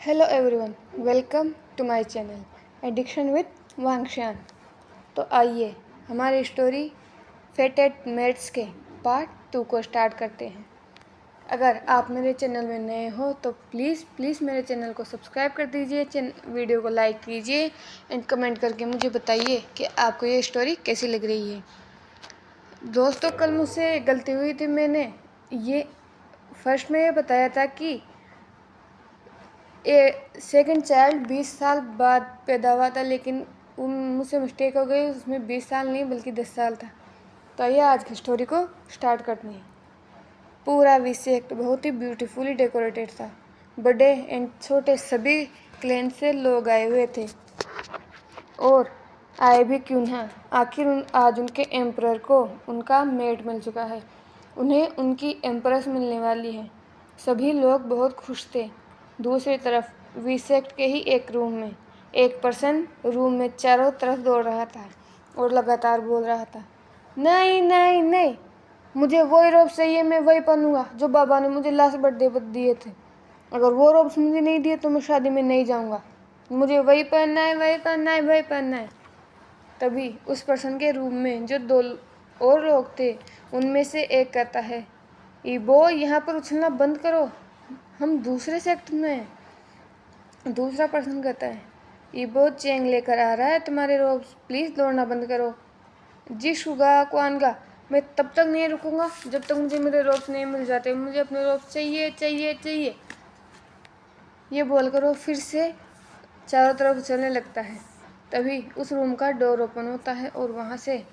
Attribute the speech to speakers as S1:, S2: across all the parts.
S1: Hello everyone, welcome to my channel addiction with वांगशान। तो आइए हमारी स्टोरी फेटेड मेट्स के पार्ट 2 को स्टार्ट करते हैं। अगर आप मेरे चैनल में नए हो तो प्लीज़ मेरे चैनल को सब्सक्राइब कर दीजिए, वीडियो को लाइक कीजिए एंड कमेंट करके मुझे बताइए कि आपको ये स्टोरी कैसी लग रही है। दोस्तों, कल मुझसे गलती हुई थी। मैंने ये फर्स्ट में ये बताया था कि सेकंड चाइल्ड 20 साल बाद पैदा हुआ था, लेकिन मुझसे मिस्टेक हो गई, उसमें 20 साल नहीं बल्कि 10 साल था। तो आइए आज की स्टोरी को स्टार्ट करते हैं। पूरा विषय बहुत ही ब्यूटीफुली डेकोरेटेड था। बड़े एंड छोटे सभी क्लैन से लोग आए हुए थे, और आए भी क्यों ना, आखिर आज उनके एम्परर को उनका मेट मिल चुका है। उन्हें उनकी एम्प्रेस मिलने वाली है। सभी लोग बहुत खुश थे। दूसरी तरफ विसेक्ट के ही एक रूम में एक पर्सन रूम में चारों तरफ दौड़ रहा था और लगातार बोल रहा था, नहीं नहीं नहीं, मुझे वही रोब चाहिए, मैं वही पहनूंगा जो बाबा ने मुझे लास्ट बर्थडे पर दिए थे। अगर वो रोब्स मुझे नहीं दिए तो मैं शादी में नहीं जाऊंगा। मुझे वही पहनना है, वही पहनना है, वही पहनना है। तभी उस पर्सन के रूम में जो दो और लोग थे, उनमें से एक कहता है, ईबो यहाँ पर उछलना बंद करो, हम दूसरे सेक्टर में हैं। दूसरा पर्सन कहता है, ईबो चेंग लेकर आ रहा है तुम्हारे रोब्स, प्लीज़ दौड़ना बंद करो। जी शुगा क्वानगा, मैं तब तक नहीं रुकूंगा जब तक मुझे मेरे रोब्स नहीं मिल जाते। मुझे अपने रोब्स चाहिए चाहिए चाहिए। ये बोलकर वो फिर से चारों तरफ उछलने लगता है। तभी उस रूम का डोर ओपन होता है और वहाँ से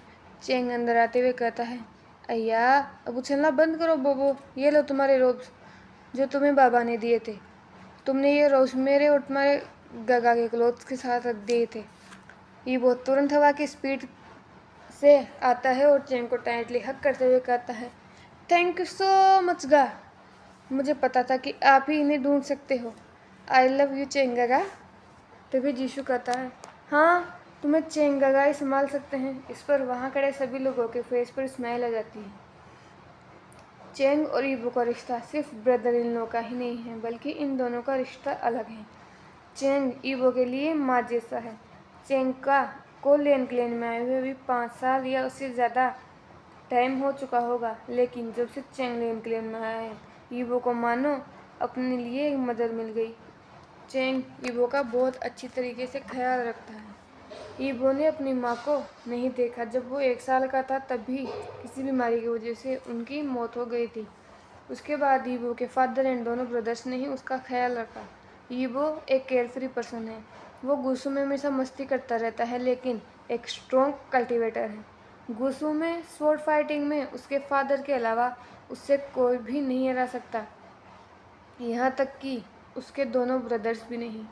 S1: चेंग अंदर आते हुए कहता है, अय्या अब उछलना बंद करो बोबो, ये लो तुम्हारे रोब्स जो तुम्हें बाबा ने दिए थे। तुमने ये रोब्स मेरे और तुम्हारे गगा के क्लोथ्स के साथ रख दिए थे। ये बहुत तुरंत हवा की स्पीड से आता है और चेंग को टाइटली हक करते हुए कहता है, थैंक यू सो मच गा, मुझे पता था कि आप ही इन्हें ढूंढ सकते हो। आई लव यू चेंग गगा। तभी जीशु कहता है, हाँ तुम्हें चेंग गगा ही संभाल सकते हैं। इस पर वहाँ खड़े सभी लोगों के फेस पर स्माइल आ जाती है। चेंग और ईबो का रिश्ता सिर्फ ब्रदर इन लॉ का ही नहीं है, बल्कि इन दोनों का रिश्ता अलग है। चेंग ईबो के लिए माँ जैसा है। चेंग को लेन क्लेन में आए हुए भी 5 साल या उससे ज़्यादा टाइम हो चुका होगा, लेकिन जब से चेंग लेन क्लेन में आया है, ईबो को मानो अपने लिए एक मदर मिल गई। चेंग ईबो का बहुत अच्छी तरीके से ख्याल रखता है। ईबो ने अपनी माँ को नहीं देखा। जब वो 1 साल का था तभी किसी बीमारी की वजह से उनकी मौत हो गई थी। उसके बाद ईबो के फादर एंड दोनों ब्रदर्स ने ही उसका ख्याल रखा। ईबो एक केयरफ्री पर्सन है। वो गुस्सों में हमेशा मस्ती करता रहता है, लेकिन एक स्ट्रॉन्ग कल्टिवेटर है। गुस्सों में स्वॉर्ड फाइटिंग में उसके फादर के अलावा उससे कोई भी नहीं हरा सकता, यहाँ तक कि उसके दोनों ब्रदर्स भी नहीं।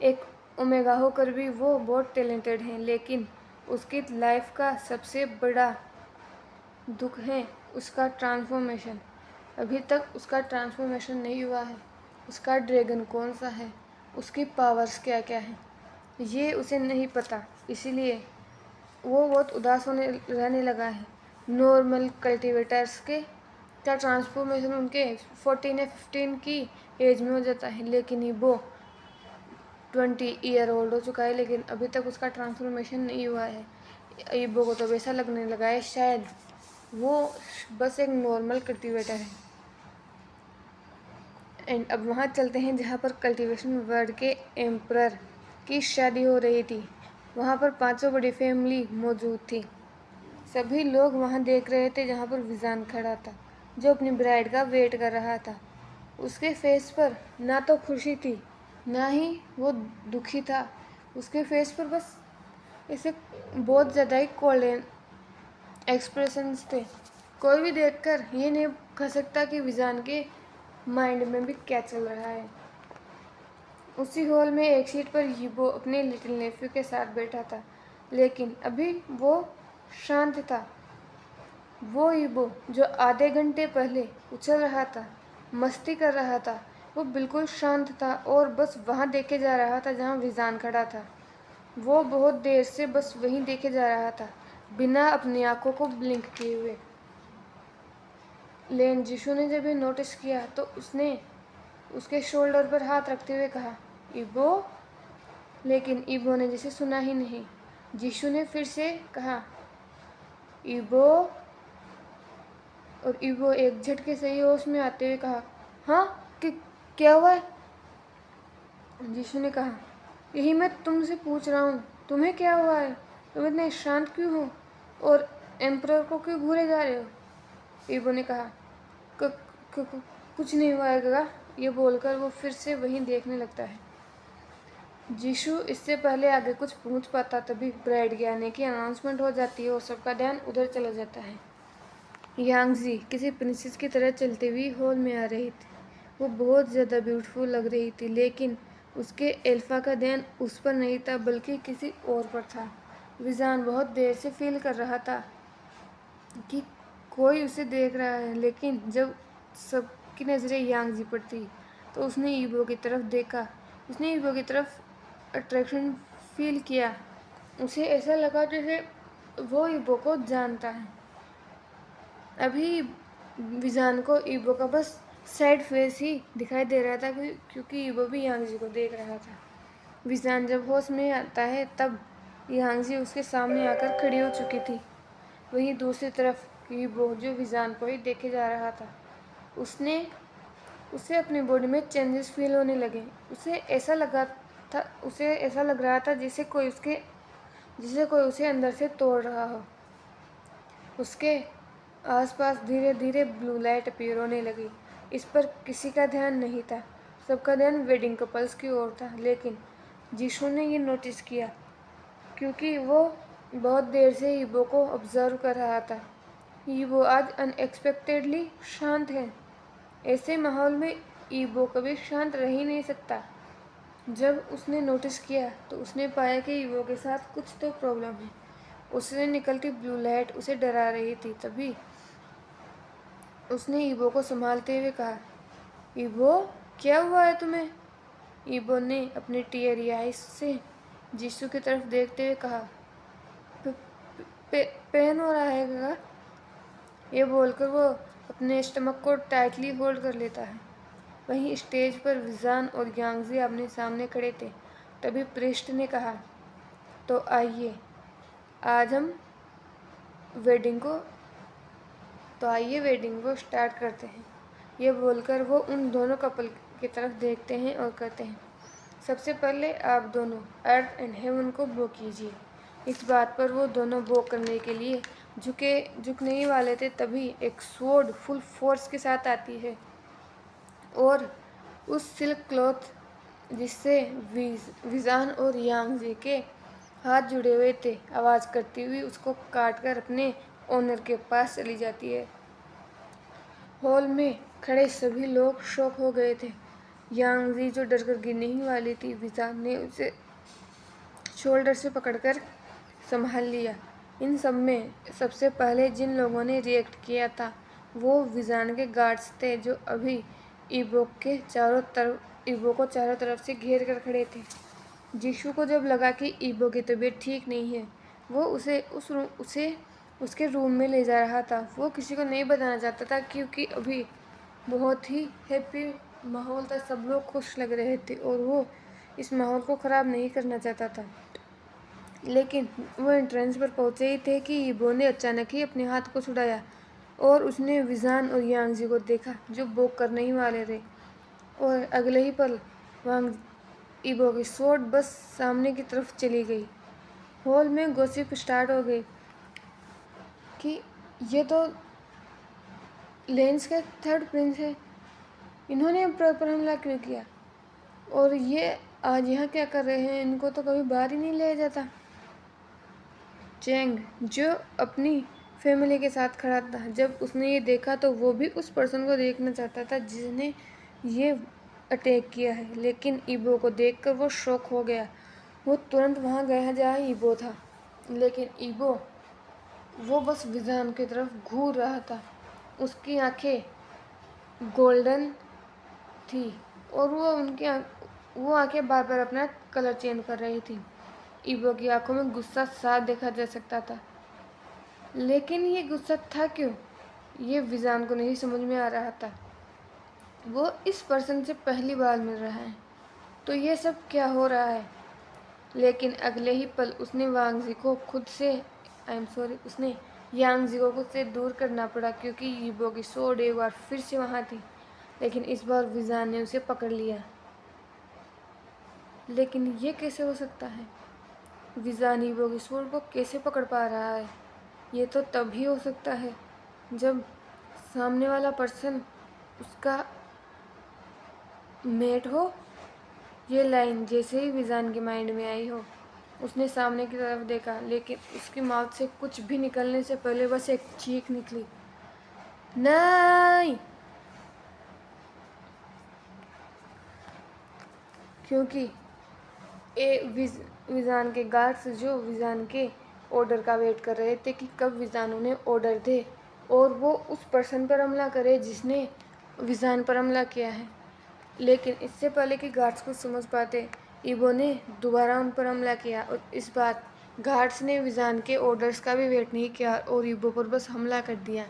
S1: एक ओमेगा होकर भी वो बहुत टैलेंटेड हैं, लेकिन उसकी लाइफ का सबसे बड़ा दुख है उसका ट्रांसफॉर्मेशन। अभी तक उसका ट्रांसफॉर्मेशन नहीं हुआ है। उसका ड्रैगन कौन सा है, उसकी पावर्स क्या क्या हैं, ये उसे नहीं पता। इसीलिए वो बहुत उदास होने रहने लगा है। नॉर्मल कल्टीवेटर्स के का ट्रांसफॉर्मेशन उनके 14 या 15 की एज में हो जाता है, लेकिन वो 20 ईयर ओल्ड हो चुका है, लेकिन अभी तक उसका ट्रांसफॉर्मेशन नहीं हुआ है। ईबो को तो वैसा लगने लगा है शायद वो बस एक नॉर्मल कल्टीवेटर है। एंड अब वहाँ चलते हैं जहाँ पर कल्टीवेशन वर्ल्ड के एम्परर की शादी हो रही थी। वहाँ पर 5 बड़ी फैमिली मौजूद थी। सभी लोग वहाँ देख रहे थे जहाँ पर विजान खड़ा था, जो अपनी ब्राइड का वेट कर रहा था। उसके फेस पर ना तो खुशी थी, ना ही वो दुखी था। उसके फेस पर बस ऐसे बहुत ज़्यादा ही कोल्ड एक्सप्रेशंस थे। कोई भी देखकर ये नहीं कह सकता कि विजान के माइंड में भी क्या चल रहा है। उसी हॉल में एक सीट पर ईबो अपने लिटिल नेफ्यू के साथ बैठा था, लेकिन अभी वो शांत था। वो ईबो जो आधे घंटे पहले उछल रहा था, मस्ती कर रहा था, वो बिल्कुल शांत था और बस वहाँ देखे जा रहा था जहाँ विजान खड़ा था। वो बहुत देर से बस वहीं देखे जा रहा था, बिना अपनी आंखों को ब्लिंक किए हुए। लेकिन जीशु ने जब ये नोटिस किया तो उसने उसके शोल्डर पर हाथ रखते हुए कहा, ईबो, लेकिन ईबो ने जैसे सुना ही नहीं। जीशु ने फिर से कहा ईबो, और ईबो एक झटके से ही होश में आते हुए कहा हाँ क्या हुआ है? जीशु ने कहा यही मैं तुमसे पूछ रहा हूँ, तुम्हें क्या हुआ है? तुम इतने शांत क्यों हो और एम्परर को क्यों घूरे जा रहे हो? ईबो ने कहा क, क, क, कुछ नहीं हुआ है गगा। ये बोलकर वो फिर से वहीं देखने लगता है। जीशु इससे पहले आगे कुछ पूछ पाता तभी ब्राइड के आने की अनाउंसमेंट हो जाती है और सबका ध्यान उधर चला जाता है। यांगजी किसी प्रिंसेस की तरह चलती हुई हॉल में आ रही थी। वो बहुत ज़्यादा ब्यूटीफुल लग रही थी, लेकिन उसके एल्फा का ध्यान उस पर नहीं था बल्कि किसी और पर था। विजान बहुत देर से फील कर रहा था कि कोई उसे देख रहा है, लेकिन जब सबकी नज़रें यांगजी पर थी तो उसने ईबो की तरफ देखा। उसने ईबो की तरफ अट्रैक्शन फील किया। उसे ऐसा लगा जैसे वो ईबो को जानता है। अभी विजान को ईबो का बस सैड फेस ही दिखाई दे रहा था क्योंकि ईबो भी यांगजी को देख रहा था। विजान जब होश में आता है तब यांगजी उसके सामने आकर खड़ी हो चुकी थी। वहीं दूसरी तरफ ईबो जो विजान को ही देखे जा रहा था, उसे अपनी बॉडी में चेंजेस फील होने लगे। उसे ऐसा लग रहा था जैसे कोई उसे अंदर से तोड़ रहा हो। उसके आसपास धीरे धीरे ब्लू लाइट अपीयर होने लगी। इस पर किसी का ध्यान नहीं था। सबका ध्यान वेडिंग कपल्स की ओर था, लेकिन जीशु ने ये नोटिस किया क्योंकि वो बहुत देर से ईबो को ऑब्जर्व कर रहा था। ईबो आज अनएक्सपेक्टेडली शांत है। ऐसे माहौल में ईबो कभी शांत रह ही नहीं सकता। जब उसने नोटिस किया तो उसने पाया कि ईबो के साथ कुछ तो प्रॉब्लम है। उससे निकलती ब्लू लाइट उसे डरा रही थी। तभी उसने ईबो को संभालते हुए कहा ईबो, क्या हुआ है तुम्हें? ईबो ने अपने टीयरी आइज से जीसू की तरफ देखते हुए कहा पेन हो रहा है गगा। ये बोलकर वो अपने स्टमक को टाइटली होल्ड कर लेता है। वहीं स्टेज पर विजान और यांगजी आमने सामने खड़े थे। तभी प्रिस्ट ने कहा तो आइए आज हम वेडिंग को स्टार्ट करते हैं। ये बोलकर वो उन दोनों कपल की तरफ देखते हैं और कहते हैं सबसे पहले आप दोनों अर्थ एंड हेवन को बो कीजिए। इस बात पर वो दोनों बो करने के लिए झुकने ही वाले थे, तभी एक स्वॉर्ड फुल फोर्स के साथ आती है और उस सिल्क क्लॉथ जिससे विजान और यांगजी के हाथ जुड़े हुए थे आवाज़ करती हुई उसको काट कर अपने ओनर के पास चली जाती है। हॉल में खड़े सभी लोग शॉक हो गए थे। यांगजी जो डर कर गिरने ही वाली थी, विजान ने उसे शोल्डर से पकड़कर संभाल लिया। इन सब में सबसे पहले जिन लोगों ने रिएक्ट किया था वो विजान के गार्ड्स थे जो अभी ईबो को चारों तरफ से घेर कर खड़े थे। जीशु को जब लगा कि ईबो की तबीयत ठीक नहीं है, वो उसे उसके रूम में ले जा रहा था। वो किसी को नहीं बताना चाहता था क्योंकि अभी बहुत ही हैप्पी माहौल था, सब लोग खुश लग रहे थे और वो इस माहौल को ख़राब नहीं करना चाहता था। लेकिन वो एंट्रेंस पर पहुंचे ही थे कि ईबो ने अचानक ही अपने हाथ को छुड़ाया और उसने विजान और यांगजी को देखा जो बोक करने ही वाले थे, और अगले ही पल वांग ईबो की स्वॉर्ड बस सामने की तरफ चली गई। हॉल में गॉसिप स्टार्ट हो गई कि ये तो लेंस का थर्ड प्रिंस है, इन्होंने एम्परर पर हमला क्यों किया और ये आज यहाँ क्या कर रहे हैं? इनको तो कभी बाहर ही नहीं लिया जाता। चैंग जो अपनी फैमिली के साथ खड़ा था, जब उसने ये देखा तो वो भी उस पर्सन को देखना चाहता था जिसने ये अटैक किया है, लेकिन ईबो को देखकर वो शॉक हो गया। वो तुरंत वहाँ गया जहाँ ईबो था, लेकिन ईबो वो बस विजान की तरफ घूर रहा था। उसकी आंखें गोल्डन थी और वो आंखें बार बार अपना कलर चेंज कर रही थी। ईबो की आंखों में गुस्सा साफ देखा जा सकता था, लेकिन ये गुस्सा था क्यों, ये विजान को नहीं समझ में आ रहा था। वो इस पर्सन से पहली बार मिल रहा है तो ये सब क्या हो रहा है? लेकिन अगले ही पल उसने वांगजी को खुद से उसने यांगजी को खुद से दूर करना पड़ा, क्योंकि यीबो की सोड एक बार फिर से वहाँ थी, लेकिन इस बार विजान ने उसे पकड़ लिया। लेकिन ये कैसे हो सकता है? विजान यीबो की सोड को कैसे पकड़ पा रहा है? ये तो तभी हो सकता है जब सामने वाला पर्सन उसका मेट हो। ये लाइन जैसे ही विजान के माइंड में आई हो, उसने सामने की तरफ देखा, लेकिन उसकी माउथ से कुछ भी निकलने से पहले बस एक चीख निकली, नहीं। क्योंकि विजान के गार्ड्स जो विजान के ऑर्डर का वेट कर रहे थे कि कब विजान उन्हें ऑर्डर दे और वो उस पर्सन पर हमला करे जिसने विजान पर हमला किया है। लेकिन इससे पहले कि गार्ड्स को समझ पाते, ईबो ने दोबारा उन पर हमला किया और इस बार गार्ड्स ने विजान के ऑर्डर्स का भी वेट नहीं किया और ईबो पर बस हमला कर दिया।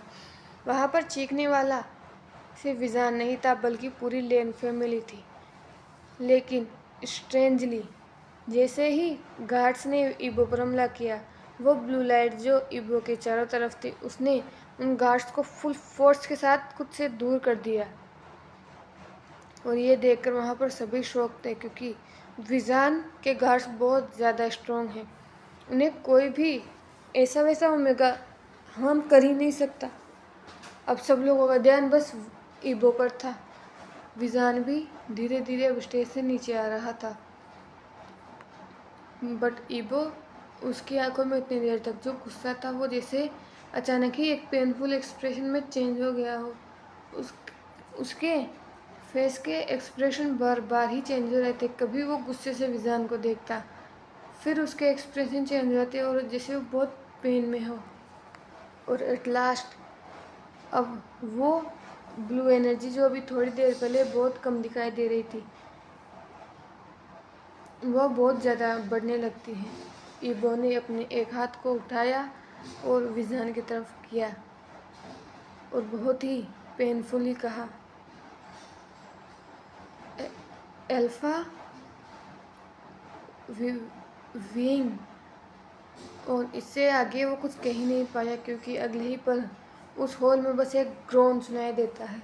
S1: वहाँ पर चीखने वाला सिर्फ विजान नहीं था, बल्कि पूरी लेन फैमिली थी। लेकिन स्ट्रेंजली जैसे ही गार्ड्स ने ईबो पर हमला किया, वो ब्लू लाइट जो ईबो के चारों तरफ थी, उसने उन गार्ड्स को फुल फोर्स के साथ खुद से दूर कर दिया। और ये देखकर वहाँ पर सभी शॉक थे, क्योंकि विजान के गार्ड्स बहुत ज़्यादा स्ट्रॉन्ग हैं। उन्हें कोई भी ऐसा वैसा ओमेगा हार्म कर ही नहीं सकता। अब सब लोगों का ध्यान बस ईबो पर था। विजान भी धीरे धीरे अब स्टेज से नीचे आ रहा था, बट ईबो, उसकी आंखों में इतनी देर तक जो गुस्सा था वो जैसे अचानक ही एक पेनफुल एक्सप्रेशन में चेंज हो गया हो। उसके फेस के एक्सप्रेशन बार बार ही चेंज हो रहे थे। कभी वो गुस्से से विजान को देखता, फिर उसके एक्सप्रेशन चेंज हो जाते और जैसे वो बहुत पेन में हो। और एट लास्ट अब वो ब्लू एनर्जी जो अभी थोड़ी देर पहले बहुत कम दिखाई दे रही थी, वह बहुत ज़्यादा बढ़ने लगती है। ईबो ने अपने एक हाथ को उठाया और विजान की तरफ किया और बहुत ही पेनफुली कहा, अल्फा विंग। और इससे आगे वो कुछ कह ही नहीं पाया, क्योंकि अगले ही पल उस हॉल में बस एक ग्रोन सुनाई देता है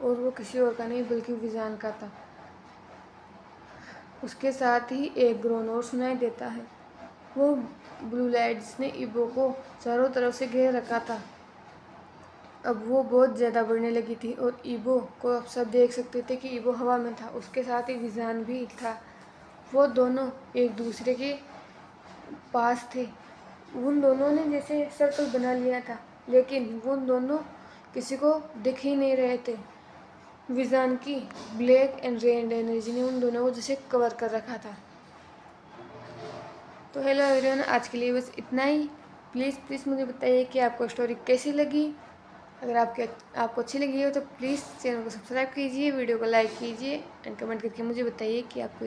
S1: और वो किसी और का नहीं बल्कि विजान का था। उसके साथ ही एक ग्रोन और सुनाई देता है। वो ब्लू लाइट जिसने ईबो को चारों तरफ से घेर रखा था, अब वो बहुत ज़्यादा बढ़ने लगी थी और ईबो को अब सब देख सकते थे कि ईबो हवा में था। उसके साथ ही विजान भी था। वो दोनों एक दूसरे के पास थे। उन दोनों ने जैसे सर्कल बना लिया था, लेकिन उन दोनों किसी को दिख ही नहीं रहे थे। विजान की ब्लैक एंड रेड एनर्जी ने उन दोनों को जैसे कवर कर रखा था। तो हेलो एवरीवन, आज के लिए बस इतना ही। प्लीज़ मुझे बताइए कि आपको स्टोरी कैसी लगी। अगर आपको अच्छी लगी हो तो प्लीज़ चैनल को सब्सक्राइब कीजिए, वीडियो को लाइक कीजिए एंड कमेंट करके मुझे बताइए कि आपको